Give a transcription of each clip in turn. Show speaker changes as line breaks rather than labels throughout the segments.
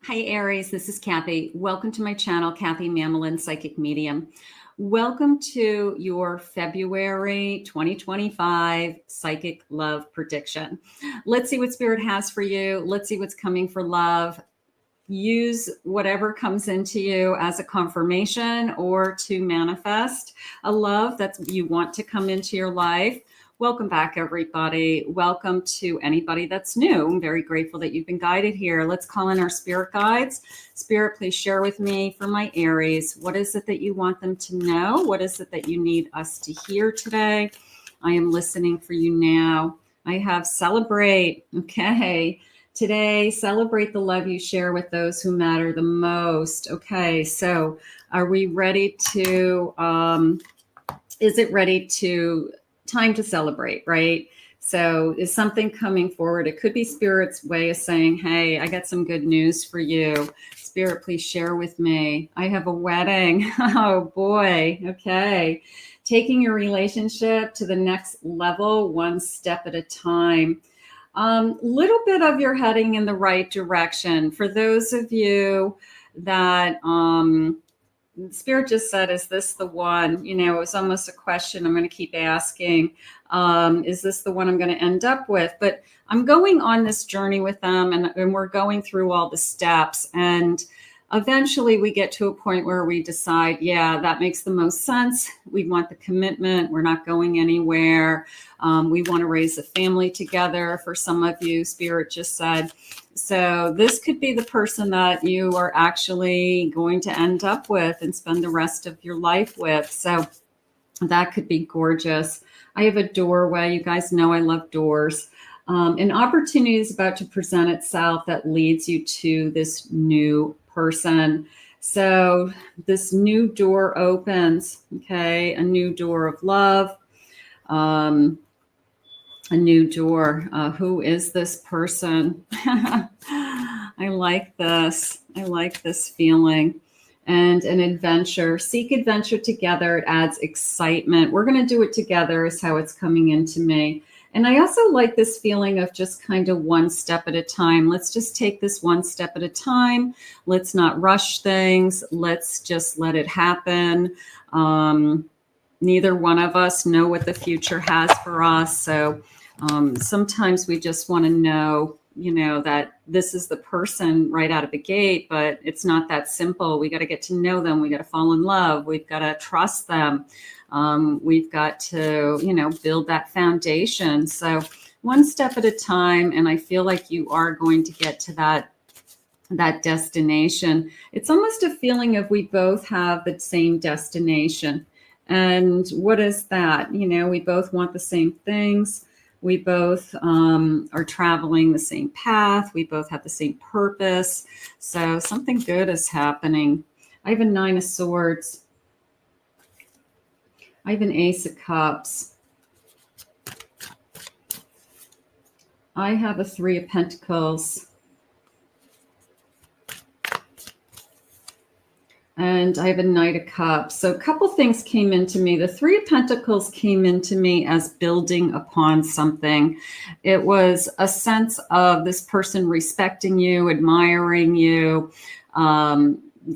Hi, Aries. This is Kathy. Welcome to my channel, Kathy Mamolen, Psychic Medium. Welcome to your February 2025 Psychic Love Prediction. Let's see what Spirit has for you. Let's see what's coming for love. Use whatever comes into you as a confirmation or to manifest a love that you want to come into your life. Welcome back, everybody. Welcome to anybody that's new. I'm very grateful that you've been guided here. Let's call in our spirit guides. Spirit, please share with me for my Aries. What is it that you want them to know? What is it that you need us to hear today? I am listening for you now. I have celebrate. Okay. Today, celebrate the love you share with those who matter the most. Okay. So are we ready to, is it ready to, time to celebrate, right? So is something coming forward? It could be Spirit's way of saying, hey, I got some good news for you. Spirit, please share with me. I have a wedding. Oh boy. Okay. Taking your relationship to the next level, one step at a time. Little bit of you're heading in the right direction. For those of you that, Spirit just said, is this the one? You know, it was almost a question I'm going to keep asking. Is this the one I'm going to end up with? But I'm going on this journey with them and we're going through all the steps. And eventually we get to a point where we decide, yeah, that makes the most sense. We want the commitment. We're not going anywhere. We want to raise a family together. For some of you, Spirit just said. So this could be the person that you are actually going to end up with and spend the rest of your life with. So that could be gorgeous. I have a doorway. You guys know I love doors. An opportunity is about to present itself that leads you to this new person. So this new door opens, okay? A new door of love. A new door. Who is this person? I like this. I like this feeling. And an adventure. Seek adventure together. It adds excitement. We're going to do it together is how it's coming into me. And I also like this feeling of just kind of one step at a time. Let's just take this one step at a time. Let's not rush things. Let's just let it happen. Neither one of us know what the future has for us. So sometimes we just want to know, you know, that this is the person right out of the gate, but it's not that simple. We got to get to know them. We got to fall in love. We've got to trust them. We've got to, you know, build that foundation. So one step at a time. And I feel like you are going to get to that destination. It's almost a feeling of we both have the same destination. And what is that? You know, we both want the same things. We both are traveling the same path. We both have the same purpose. So something good is happening. I have a 9 of Swords. I have an Ace of Cups. I have a 3 of Pentacles. And I have a Knight of Cups. So a couple things came into me. The 3 of Pentacles came into me as building upon something. It was a sense of this person respecting you, admiring you,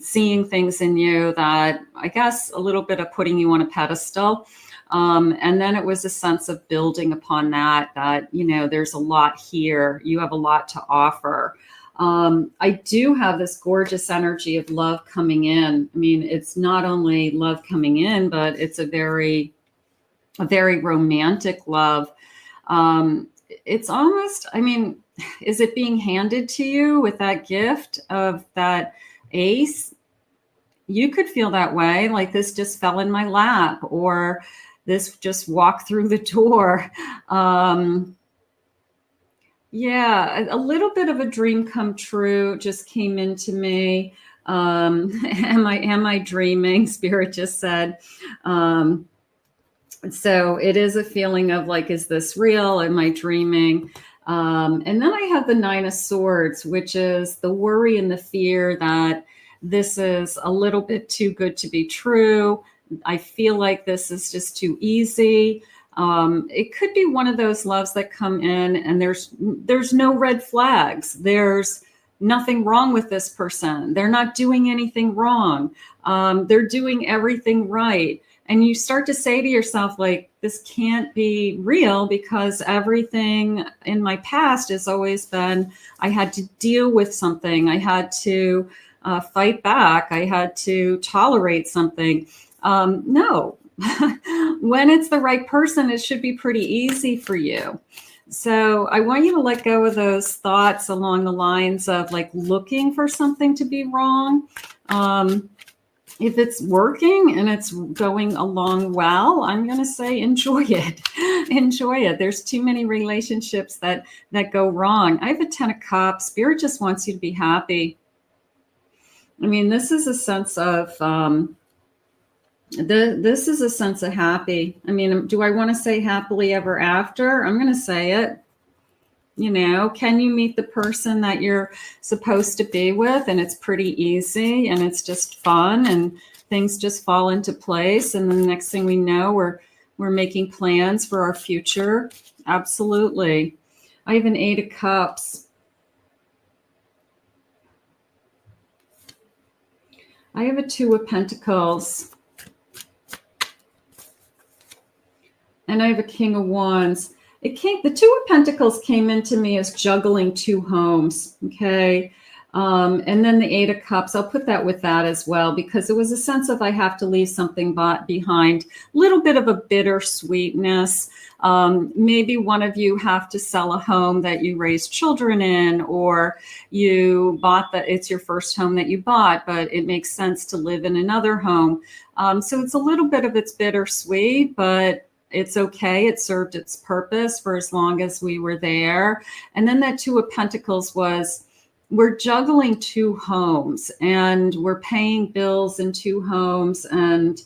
seeing things in you that I guess a little bit of putting you on a pedestal. And then it was a sense of building upon that, you know, there's a lot here. You have a lot to offer. I do have this gorgeous energy of love coming in. I mean, it's not only love coming in, but it's a very romantic love. It's almost, I mean, is it being handed to you with that gift of that ace? You could feel that way, like this just fell in my lap, or this just walked through the door. Yeah, a little bit of a dream come true just came into me. Am I dreaming? Spirit just said. So it is a feeling of like, is this real? Am I dreaming? And then I have the 9 of Swords, which is the worry and the fear that this is a little bit too good to be true. I feel like this is just too easy. It could be one of those loves that come in and there's no red flags. There's nothing wrong with this person. They're not doing anything wrong. They're doing everything right. And you start to say to yourself, like, this can't be real, because everything in my past has always been, I had to deal with something. I had to fight back. I had to tolerate something. No, when it's the right person, it should be pretty easy for you. So I want you to let go of those thoughts along the lines of like looking for something to be wrong. If it's working and it's going along well, I'm going to say enjoy it. Enjoy it. There's too many relationships that go wrong. I have a 10 of Cups. Spirit just wants you to be happy. I mean, this is a sense of this is a sense of happy. I mean, do I want to say happily ever after? I'm going to say it. You know, can you meet the person that you're supposed to be with, and it's pretty easy and it's just fun and things just fall into place, and then the next thing we know, we're making plans for our future? Absolutely. I have an 8 of Cups. I have a 2 of Pentacles. And I have a King of Wands. The 2 of Pentacles came into me as juggling 2 homes, okay? And then the 8 of Cups, I'll put that with that as well, because it was a sense of I have to leave something behind, a little bit of a bittersweetness. Maybe one of you have to sell a home that you raised children in, or you bought it's your first home that you bought, but it makes sense to live in another home. So it's a little bit of it's bittersweet, but it's okay. It served its purpose for as long as we were there. And then that 2 of Pentacles was, we're juggling 2 homes and we're paying bills in 2 homes, and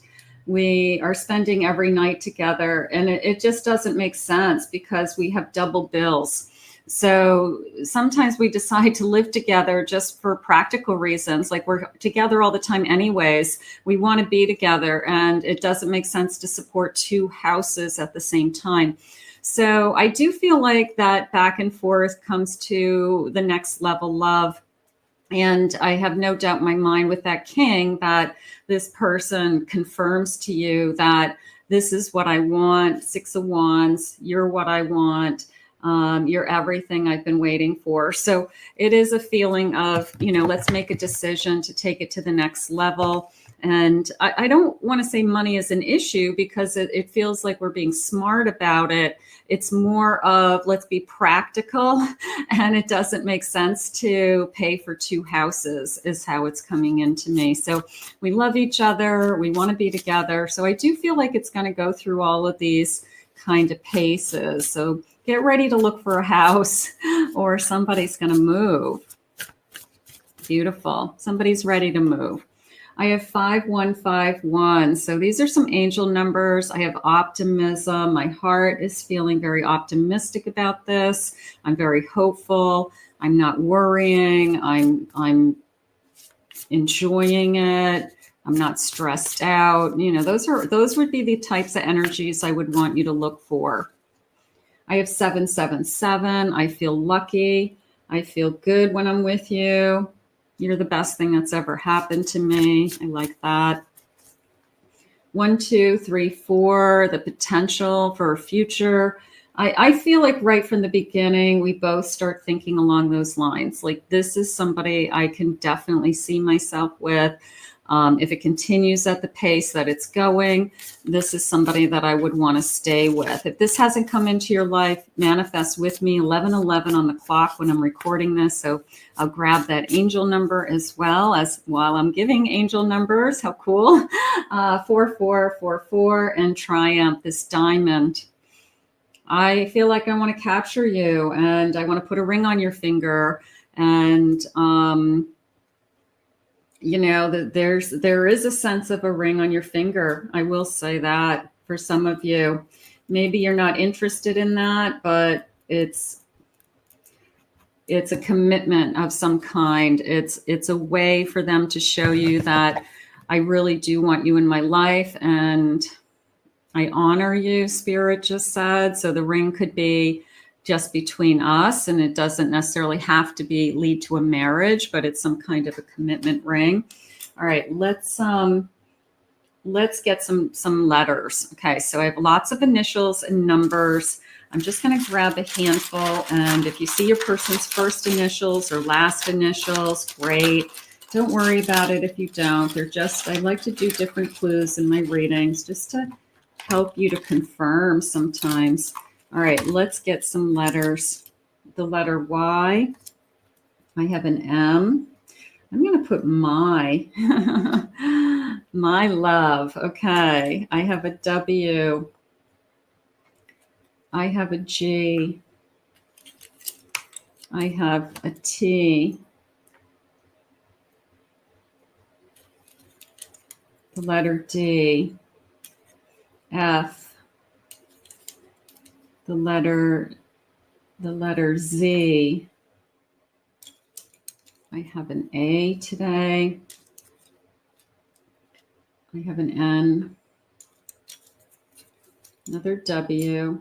we are spending every night together. And it just doesn't make sense because we have double bills. So sometimes we decide to live together just for practical reasons. Like, we're together all the time anyways. We want to be together, and it doesn't make sense to support 2 houses at the same time. So I do feel like that back and forth comes to the next level love. And I have no doubt in my mind with that King that this person confirms to you that this is what I want. 6 of Wands, you're what I want. You're everything I've been waiting for. So it is a feeling of, you know, let's make a decision to take it to the next level. And I don't want to say money is an issue, because it feels like we're being smart about it. It's more of let's be practical, and it doesn't make sense to pay for 2 houses is how it's coming into me. So we love each other. We want to be together. So I do feel like it's going to go through all of these kind of paces. So get ready to look for a house, or somebody's going to move. Beautiful. Somebody's ready to move. I have 5151. So these are some angel numbers. I have optimism. My heart is feeling very optimistic about this. I'm very hopeful. I'm not worrying. I'm enjoying it. I'm not stressed out. You know, those would be the types of energies I would want you to look for. I have 777. I feel lucky. I feel good when I'm with you. You're the best thing that's ever happened to me. I like that. 1, 2, 3, 4, the potential for a future. I feel like right from the beginning, we both start thinking along those lines. Like, this is somebody I can definitely see myself with. If it continues at the pace that it's going, this is somebody that I would want to stay with. If this hasn't come into your life, manifest with me. 11:11 on the clock when I'm recording this. So I'll grab that angel number as well as while I'm giving angel numbers. How cool. 4444 and Triumph, this diamond. I feel like I want to capture you, and I want to put a ring on your finger, and you know, that there is a sense of a ring on your finger. I will say that for some of you, maybe you're not interested in that, but it's a commitment of some kind. It's a way for them to show you that I really do want you in my life, and I honor you, Spirit just said. So the ring could be just between us, and it doesn't necessarily have to be lead to a marriage, but it's some kind of a commitment ring. All right, let's get some letters. Okay, so I have lots of initials and numbers. I'm just going to grab a handful, and if you see your person's first initials or last initials, great. Don't worry about it if you don't. They're just, I like to do different clues in my readings just to help you to confirm sometimes. All right, let's get some letters. The letter Y. I have an M. I'm going to put my love. Okay, I have a W. I have a G. I have a T. The letter D. F. The letter Z. I have an A today. I have an N. Another W.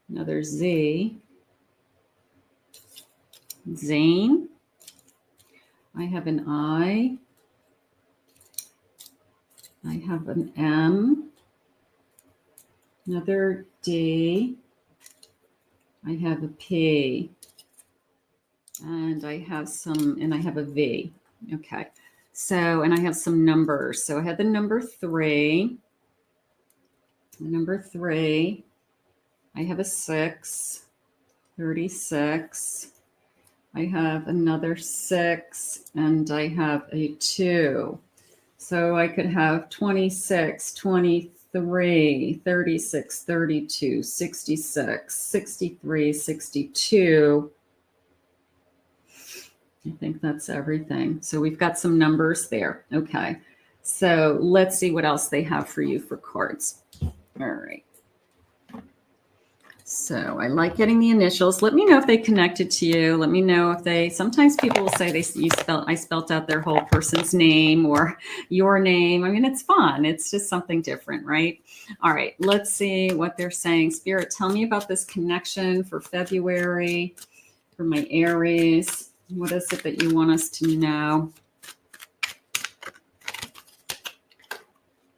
Another Z. Zane. I have an I. I have an M. Another D. I have a P. And I have a V. Okay. So, and I have some numbers. So I had the number 3. The number 3. I have a 6, 36. I have another 6, and I have a 2. So I could have 26, 23, 36, 32, 66, 63, 62. I think that's everything. So we've got some numbers there. Okay. So let's see what else they have for you for cards. All right. So I like getting the initials. Let me know if they connected to you. Let me know if they, sometimes people will say I spelt out their whole person's name or your name. I mean, it's fun. It's just something different, right? All right, let's see what they're saying. Spirit, tell me about this connection for February, for my Aries. What is it that you want us to know?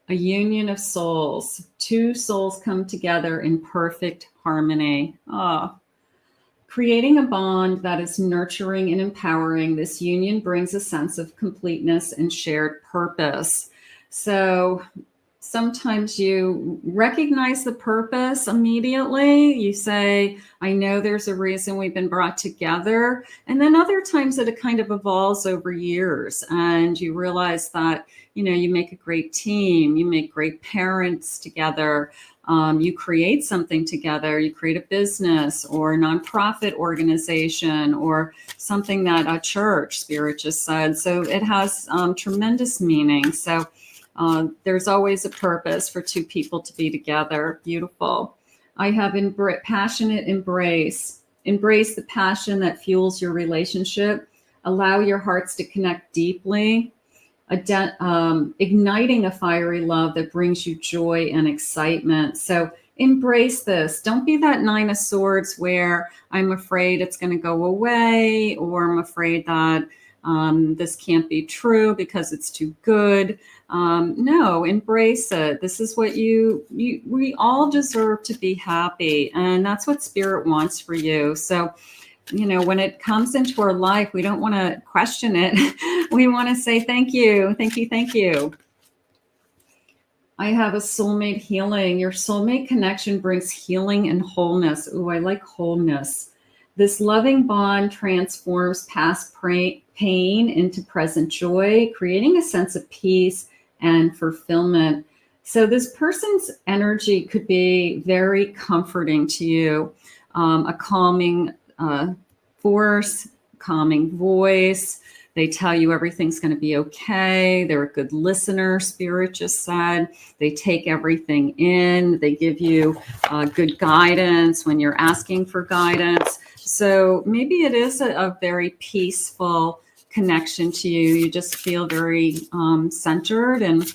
A union of souls. 2 souls come together in perfect harmony. Creating a bond that is nurturing and empowering. This union brings a sense of completeness and shared purpose. So sometimes you recognize the purpose immediately. You say, I know there's a reason we've been brought together. And then other times it kind of evolves over years, and you realize that, you know, you make a great team, you make great parents together. You create something together, you create a business or a nonprofit organization or something that a church, Spirit just said. So it has tremendous meaning. So there's always a purpose for 2 people to be together. Beautiful. I have passionate embrace. Embrace the passion that fuels your relationship. Allow your hearts to connect deeply. Igniting a fiery love that brings you joy and excitement. So embrace this. Don't be that 9 of Swords where I'm afraid it's going to go away, or I'm afraid that this can't be true because it's too good. No, embrace it. This is what we all deserve to be happy. And that's what Spirit wants for you. So, you know, when it comes into our life, we don't want to question it. We want to say, thank you, thank you, thank you. I have a soulmate healing. Your soulmate connection brings healing and wholeness. Ooh, I like wholeness. This loving bond transforms past pain into present joy, creating a sense of peace and fulfillment. So this person's energy could be very comforting to you, a calming force, calming voice. They tell you everything's going to be okay. They're a good listener, Spirit just said. They take everything in. They give you good guidance when you're asking for guidance. So maybe it is a very peaceful connection to you. You just feel very centered and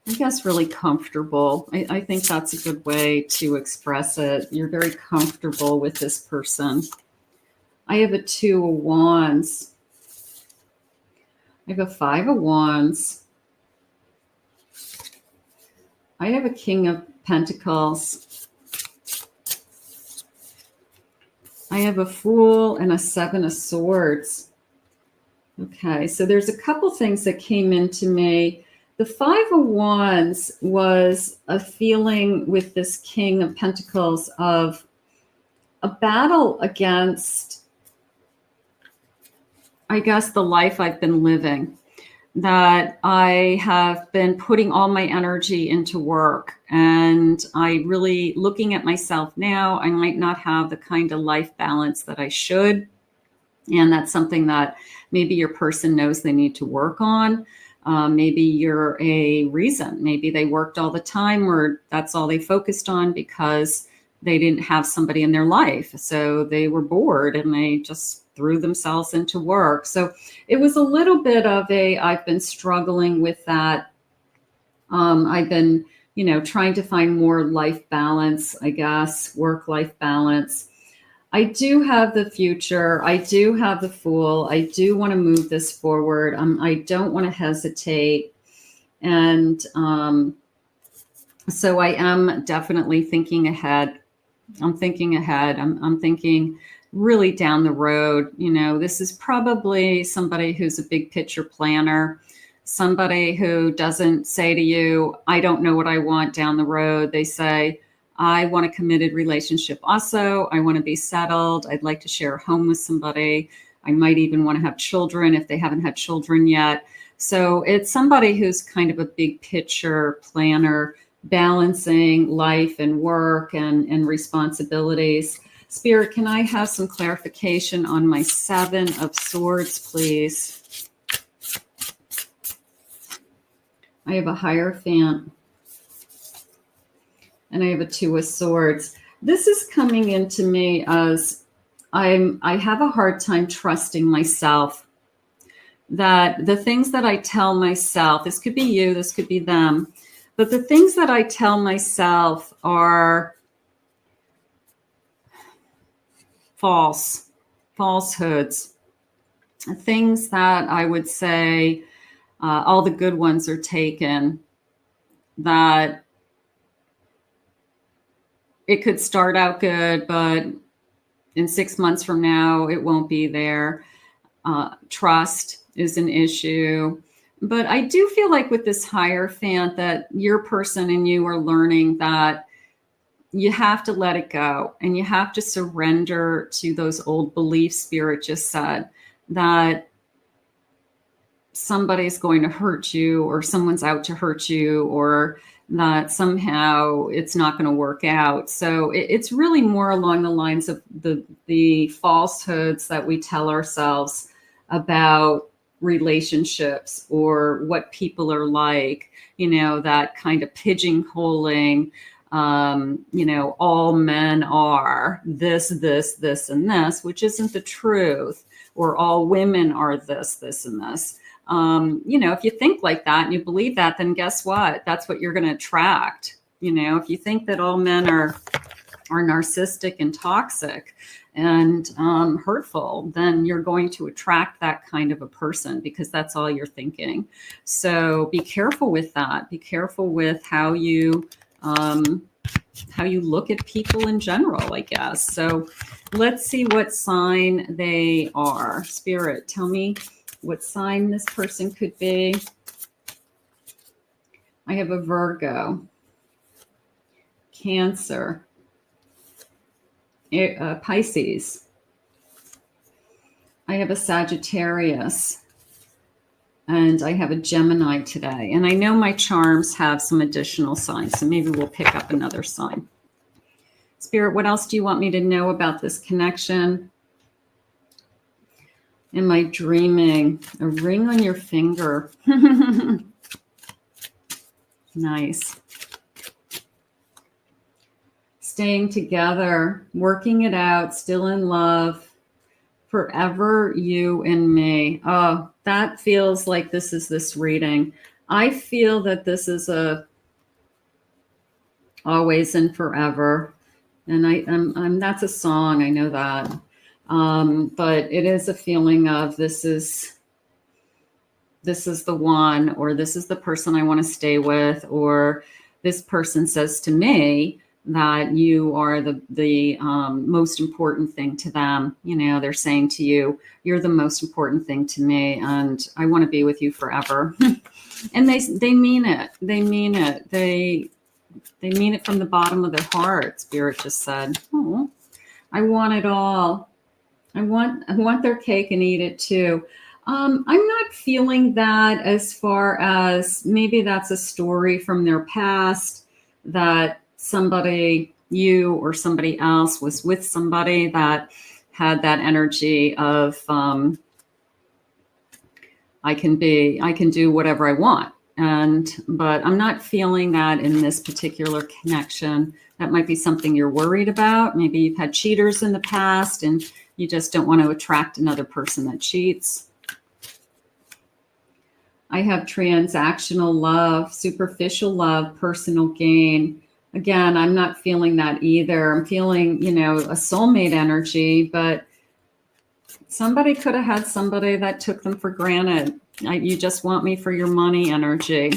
I guess really comfortable. I think that's a good way to express it. You're very comfortable with this person. I have a 2 of Wands. I have a 5 of Wands. I have a King of Pentacles. I have a Fool and a 7 of Swords. Okay, so there's a couple things that came into me. The 5 of Wands was a feeling with this King of Pentacles of a battle against, I guess, the life I've been living, that I have been putting all my energy into work. And I really, looking at myself now, I might not have the kind of life balance that I should. And that's something that maybe your person knows they need to work on. Maybe you're a reason. Maybe they worked all the time, or that's all they focused on because they didn't have somebody in their life. So they were bored and they just threw themselves into work. So it was a little bit of I've been struggling with that. I've been, trying to find more life balance, I guess, work-life balance. I do have the Future. I do have the Fool. I do want to move this forward. I don't want to hesitate. And so I am definitely thinking ahead. I'm thinking ahead. I'm thinking really down the road. This is probably somebody who's a big picture planner, somebody who doesn't say to you, I don't know what I want down the road. They say, I want a committed relationship. Also, I want to be settled. I'd like to share a home with somebody. I might even want to have children if they haven't had children yet. So it's somebody who's kind of a big picture planner, balancing life and work and responsibilities. Spirit, can I have some clarification on my 7 of Swords, please? I have a Hierophant. And I have a 2 of Swords. This is coming into me as I have a hard time trusting myself. That the things that I tell myself, this could be you, this could be them, but the things that I tell myself are falsehoods, things that I would say all the good ones are taken, that it could start out good, but in 6 months from now, it won't be there. Trust is an issue. But I do feel like with this Hierophant that your person and you are learning that you have to let it go and you have to surrender to those old beliefs. Spirit just said that somebody's going to hurt you or someone's out to hurt you or that somehow it's not going to work out. So it's really more along the lines of the falsehoods that we tell ourselves about relationships or what people are like, that kind of pigeonholing, all men are this, and this, which isn't the truth, or all women are this, and this. If you think like that and you believe that, then guess what? That's what you're going to attract. If you think that all men are narcissistic and toxic and hurtful, then you're going to attract that kind of a person because that's all you're thinking. So be careful with that. Be careful with how you look at people in general, I guess. So let's see what sign they are. Spirit, tell me what sign this person could be. I have a Virgo, Cancer, Pisces. I have a Sagittarius, and I have a Gemini today. And I know my charms have some additional signs, so maybe we'll pick up another sign. Spirit, what else do you want me to know about this connection? Am I dreaming? A ring on your finger. Nice. Staying together, working it out, still in love, forever you and me. Oh, that feels like this is this reading. I feel that this is a always and forever. And I'm that's a song. I know that. But it is a feeling of this is the one, or this is the person I want to stay with, or this person says to me that you are the most important thing to them. You know, they're saying to you, you're the most important thing to me, and I want to be with you forever. And they mean it. They mean it. They mean it from the bottom of their heart. Spirit just said, oh, I want it all. I want their cake and eat it too. I'm not feeling that, as far as maybe that's a story from their past, that somebody, you or somebody else, was with somebody that had that energy of I can do whatever I want. But I'm not feeling that in this particular connection. That might be something you're worried about. Maybe you've had cheaters in the past and you just don't want to attract another person that cheats. I have transactional love, superficial love, personal gain. Again, I'm not feeling that either. I'm feeling, you know, a soulmate energy, but somebody could have had somebody that took them for granted. You just want me for your money energy.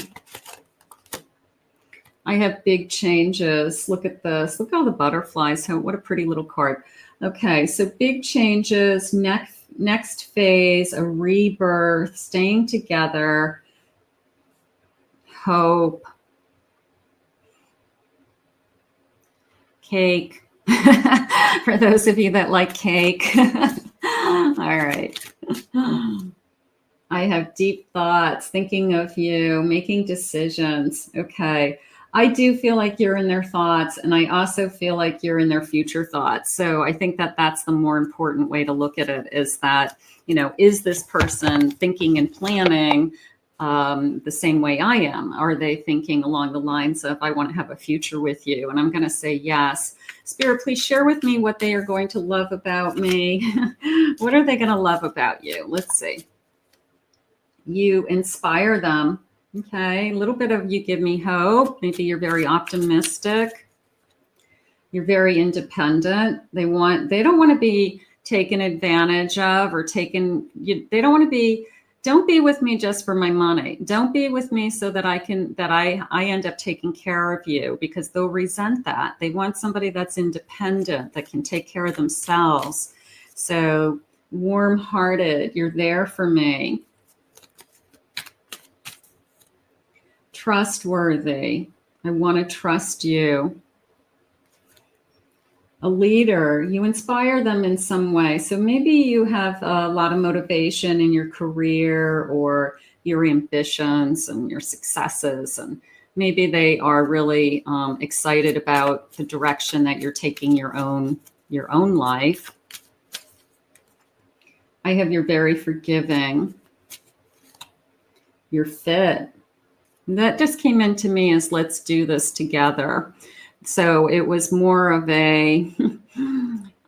I have big changes. Look at this. Look at all the butterflies. What a pretty little card. Okay, so big changes, next phase, a rebirth, staying together, hope, cake. For those of you that like cake. All right. I have deep thoughts, thinking of you, making decisions. Okay. I do feel like you're in their thoughts, and I also feel like you're in their future thoughts. So I think that that's the more important way to look at it, is that, you know, is this person thinking and planning the same way I am? Are they thinking along the lines of, I want to have a future with you? And I'm going to say yes. Spirit, please share with me what they are going to love about me. What are they going to love about you? Let's see. You inspire them. Okay, a little bit of you give me hope. Maybe you're very optimistic. You're very independent. They don't want to be taken advantage of or taken. They don't want to be. Don't be with me just for my money. Don't be with me so that I end up taking care of you, because they'll resent that. They want somebody that's independent, that can take care of themselves. So warm-hearted. You're there for me. Trustworthy. I want to trust you. A leader. You inspire them in some way. So maybe you have a lot of motivation in your career or your ambitions and your successes, and maybe they are really excited about the direction that you're taking your own life. I have you're very forgiving. You're fit. That just came into me as let's do this together. So it was more of a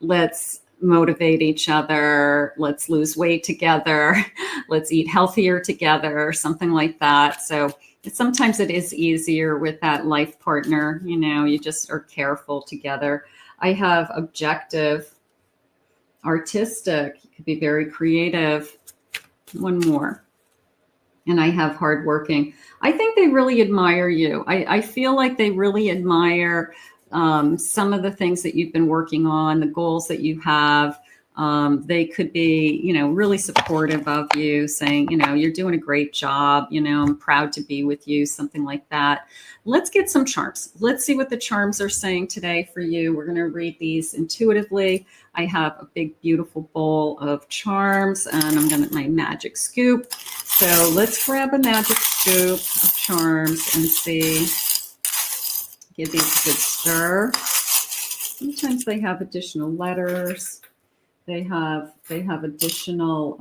let's motivate each other. Let's lose weight together. Let's eat healthier together, something like that. So sometimes it is easier with that life partner. You know, you just are careful together. I have objective, artistic. You could be very creative. One more. And I have hardworking. I think they really admire you. I feel like they really admire some of the things that you've been working on, the goals that you have. They could be, you know, really supportive of you, saying, you know, you're doing a great job. You know, I'm proud to be with you, something like that. Let's get some charms. Let's see what the charms are saying today for you. We're going to read these intuitively. I have a big, beautiful bowl of charms, and I'm going to my magic scoop. So let's grab a magic scoop of charms and see. Give these a good stir. Sometimes they have additional letters. They have additional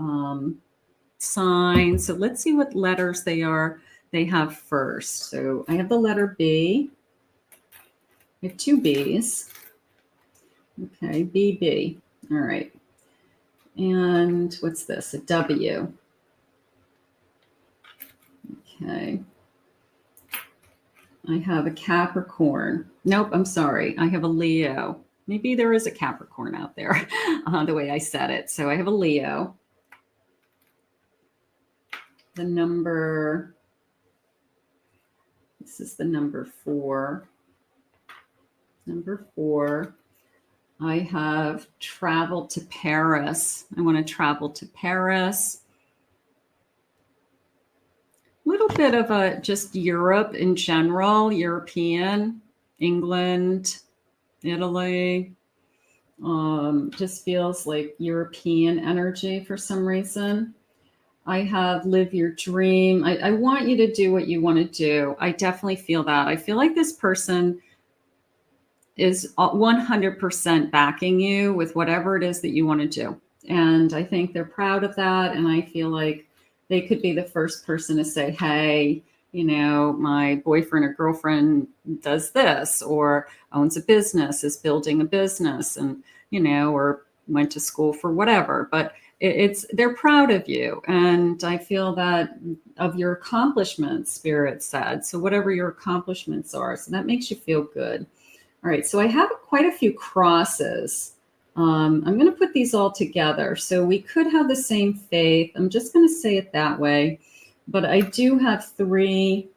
signs. So let's see what letters they have first. So I have the letter B. I have two B's. Okay, BB. All right. And what's this? A W. Okay. I have a Capricorn. Nope, I'm sorry. I have a Leo. Maybe there is a Capricorn out there, the way I said it. So I have a Leo. The number, this is the number 4. Number 4. I have traveled to Paris. I want to travel to Paris. A little bit of a just Europe in general, European, England, Italy. Just feels like European energy for some reason. I have live your dream. I want you to do what you want to do. I definitely feel that. I feel like this person is 100% backing you with whatever it is that you want to do. And I think they're proud of that. And I feel like they could be the first person to say, hey, you know, my boyfriend or girlfriend does this, or owns a business, is building a business, and, you know, or went to school for whatever. But they're proud of you. And I feel that of your accomplishments, Spirit said. So whatever your accomplishments are, so that makes you feel good. All right, so I have quite a few crosses. I'm going to put these all together. So we could have the same faith. I'm just going to say it that way. But I do have three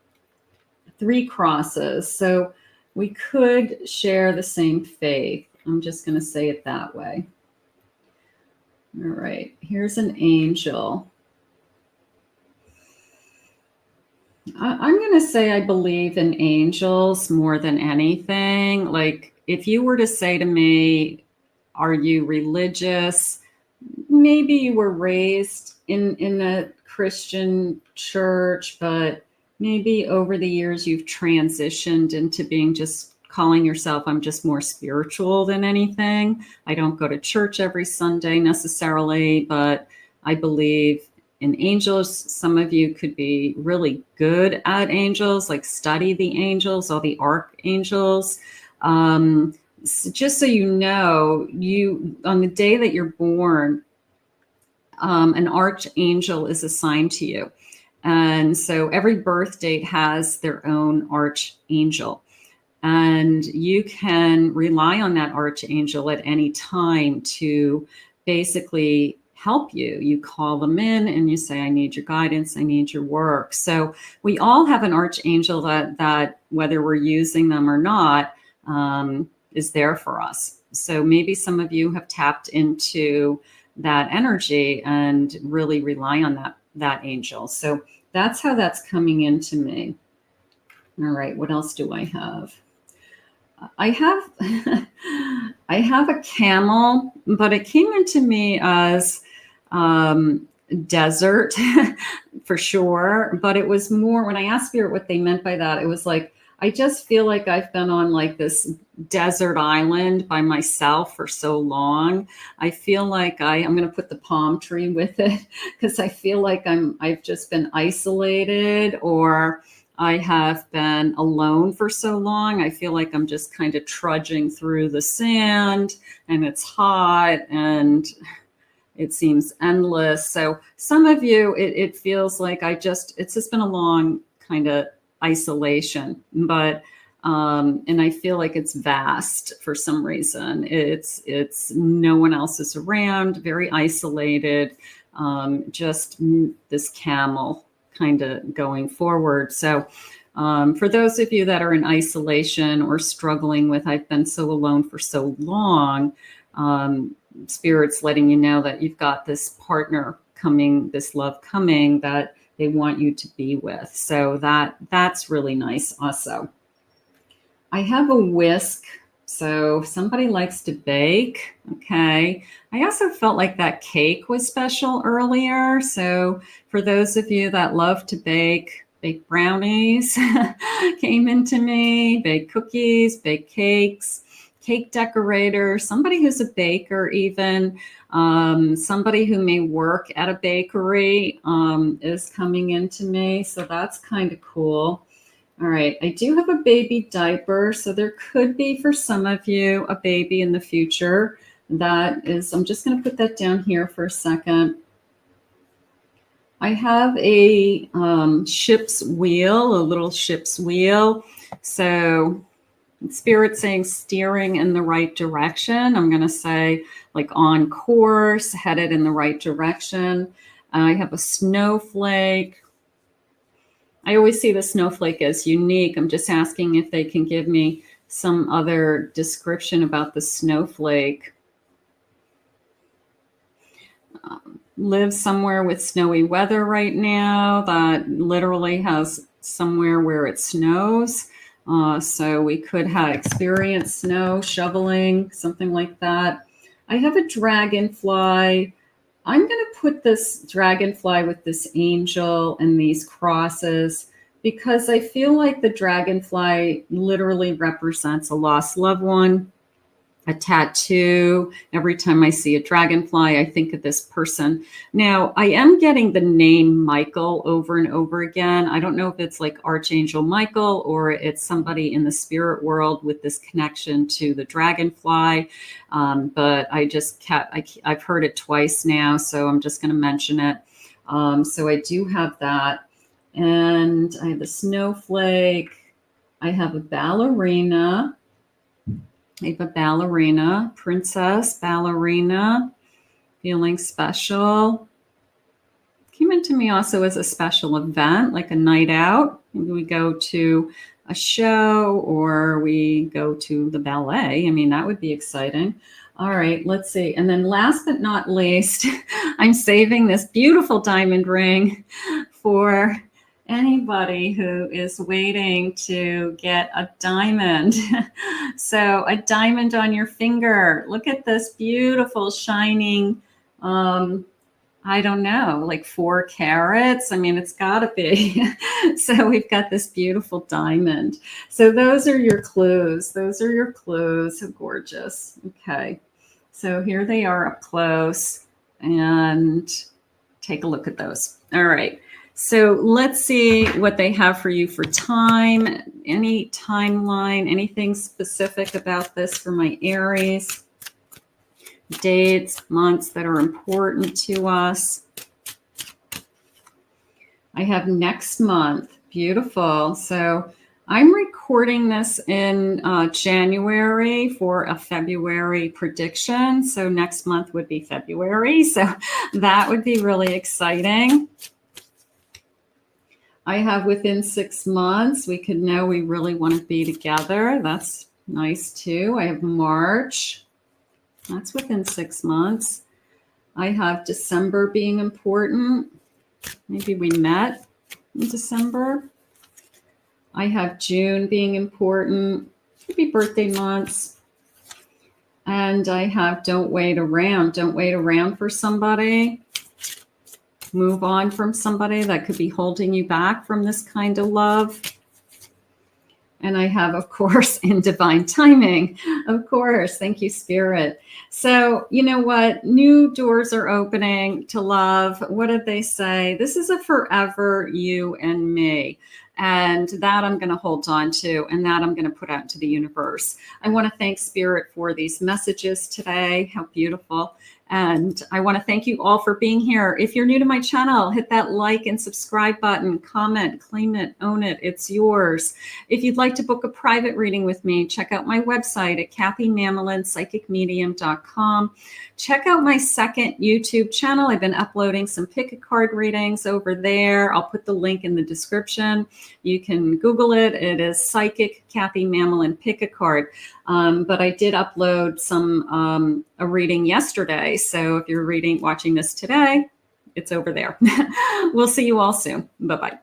crosses. So we could share the same faith. I'm just going to say it that way. All right, here's an angel. I'm going to say I believe in angels more than anything. Like, if you were to say to me, are you religious? Maybe you were raised in a Christian church, but maybe over the years you've transitioned into being just calling yourself, I'm just more spiritual than anything. I don't go to church every Sunday necessarily, but I believe in angels. Some of you could be really good at angels, like study the angels, all the archangels. Just so you know, on the day that you're born, an archangel is assigned to you. And so every birth date has their own archangel. And you can rely on that archangel at any time to basically help you. You call them in and you say, I need your guidance, I need your work. So we all have an archangel that whether we're using them or not, is there for us. So maybe some of you have tapped into that energy and really rely on that angel. So that's how that's coming into me. All right, what else do I have? I have a camel, but it came into me as desert for sure. But it was more, when I asked Spirit what they meant by that, it was like, I just feel like I've been on like this desert island by myself for so long. I feel like I'm going to put the palm tree with it, because I feel like I've just been isolated, or I have been alone for so long. I feel like I'm just kind of trudging through the sand, and it's hot and it seems endless. So some of you, it feels like it's just been a long kind of isolation, but and I feel like it's vast for some reason. It's no one else is around, very isolated, just this camel kind of going forward. So for those of you that are in isolation or struggling with, I've been so alone for so long, Spirit's letting you know that you've got this partner coming, this love coming, that they want you to be with. So that's really nice also. I have a whisk. So somebody likes to bake. Okay. I also felt like that cake was special earlier. So for those of you that love to bake brownies came into me, bake cookies, bake cakes, cake decorator, somebody who's a baker even, somebody who may work at a bakery is coming into me. So that's kind of cool. All right, I do have a baby diaper. So there could be, for some of you, a baby in the future. That is, I'm just going to put that down here for a second. I have a ship's wheel, a little ship's wheel. So Spirit saying steering in the right direction. I'm going to say like on course, headed in the right direction. I have a snowflake. I always see the snowflake as unique. I'm just asking if they can give me some other description about the snowflake. Lives somewhere with snowy weather right now that literally has somewhere where it snows. So we could have experienced snow shoveling, something like that. I have a dragonfly. I'm going to put this dragonfly with this angel and these crosses because I feel like the dragonfly literally represents a lost loved one, a tattoo. Every time I see a dragonfly, I think of this person. Now, I am getting the name Michael over and over again. I don't know if it's like Archangel Michael or it's somebody in the spirit world with this connection to the dragonfly. But I've heard it twice now, so I'm just going to mention it. So I do have that. And I have a snowflake. I have a ballerina. I have a ballerina, princess, ballerina, feeling special. Came into me also as a special event, like a night out. Maybe we go to a show or we go to the ballet. I mean, that would be exciting. All right, let's see. And then last but not least, I'm saving this beautiful diamond ring for anybody who is waiting to get a diamond. So a diamond on your finger. Look at this beautiful shining, I don't know, like 4 carats. I mean, it's got to be. So we've got this beautiful diamond. So those are your clues. Those are your clues. So gorgeous. Okay. So here they are up close and take a look at those. All right. So let's see what they have for you for time, any timeline, anything specific about this for my Aries. Dates, months that are important to us. I have next month. Beautiful. So I'm recording this in January for a February prediction. So next month would be February. So that would be really exciting. I have within 6 months, we could know we really want to be together. That's nice too. I have March. That's within 6 months. I have December being important. Maybe we met in December. I have June being important. Maybe birthday months. And I have don't wait around. Don't wait around for somebody. Move on from somebody that could be holding you back from this kind of love. And I have, of course, in divine timing. Of course. Thank you, Spirit. So, you know what? New doors are opening to love. What did they say? This is a forever you and me. And that I'm going to hold on to, and that I'm going to put out to the universe. I want to thank Spirit for these messages today. How beautiful. And I want to thank you all for being here. If you're new to my channel, hit that like and subscribe button, comment, claim it, own it. It's yours. If you'd like to book a private reading with me, check out my website at kathymamolenspsychicmedium.com. Check out my second YouTube channel. I've been uploading some pick-a-card readings over there. I'll put the link in the description. You can Google it. It is Psychic Kathy Mamolen Pick-a-Card. But I did upload a reading yesterday. So if you're watching this today, it's over there. We'll see you all soon. Bye-bye.